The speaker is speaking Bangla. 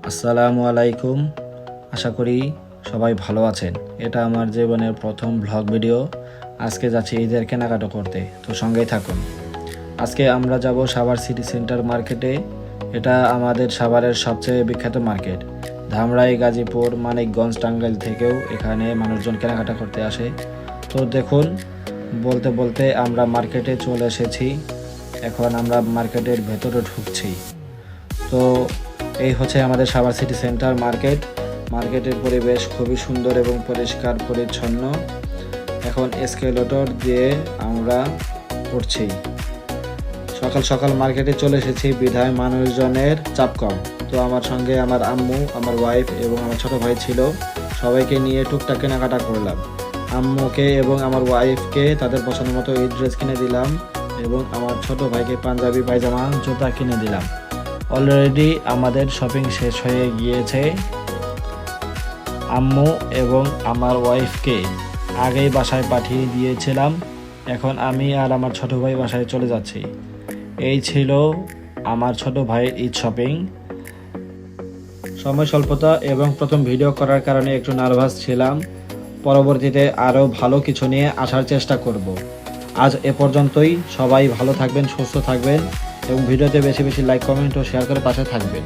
আসসালামু আলাইকুম। আশা করি সবাই ভালো আছেন। এটা আমার জীবনের প্রথম ব্লগ ভিডিও। আজকে যাচ্ছি ঈদের কেনাকাটা করতে, তো সঙ্গেই থাকুন। আজকে আমরা যাব সাভার সিটি সেন্টার মার্কেটে। এটা আমাদের সাভারের সবচেয়ে বিখ্যাত মার্কেট। ধামরাই, গাজীপুর, মানিকগঞ্জ, টাঙ্গাইল থেকেও এখানে মানুষজন কেনাকাটা করতে আসে। তো দেখুন, বলতে বলতে আমরা মার্কেটে চলে এসেছি। এখন আমরা মার্কেটের ভেতরে ঢুকছি। তো এই হচ্ছে আমাদের সাভার সিটি সেন্টার মার্কেট। মার্কেটের পরিবেশ খুবই সুন্দর এবং পরিষ্কার পরিচ্ছন্ন। এখন এসকেলেটর দিয়ে আমরা উঠছি। সকাল সকাল মার্কেটে চলে এসেছি বিধায় মানুষজনের চাপ কম। তো আমার সঙ্গে আমার আম্মু, আমার ওয়াইফ এবং আমার ছোট ভাই ছিল। সবাইকে নিয়ে টুকটাক কেনাকাটা করলাম। আম্মুকে এবং আমার ওয়াইফকে তাদের পছন্দ মতো এই ড্রেস কিনে দিলাম এবং আমার ছোট ভাইকে পাঞ্জাবি, পায়জামা, জুতা কিনে দিলাম। অলরেডি আমাদের শপিং শেষ হয়ে গিয়েছে। আম্মু এবং আমার ওয়াইফকে আগেই বাসায় পাঠিয়ে দিয়েছিলাম। এখন আমি আর আমার ছোট ভাই বাসায় চলে যাচ্ছি। এই ছিল আমার ছোট ভাইয়ের ঈদ শপিং। সময় স্বল্পতা এবং প্রথম ভিডিও করার কারণে একটু নার্ভাস ছিলাম। পরবর্তীতে আরও ভালো কিছু নিয়ে আসার চেষ্টা করব। আজ এ পর্যন্তই। সবাই ভালো থাকবেন, সুস্থ থাকবেন এবং ভিডিওতে বেশি বেশি লাইক, কমেন্ট ও শেয়ার করে পাশে থাকবেন।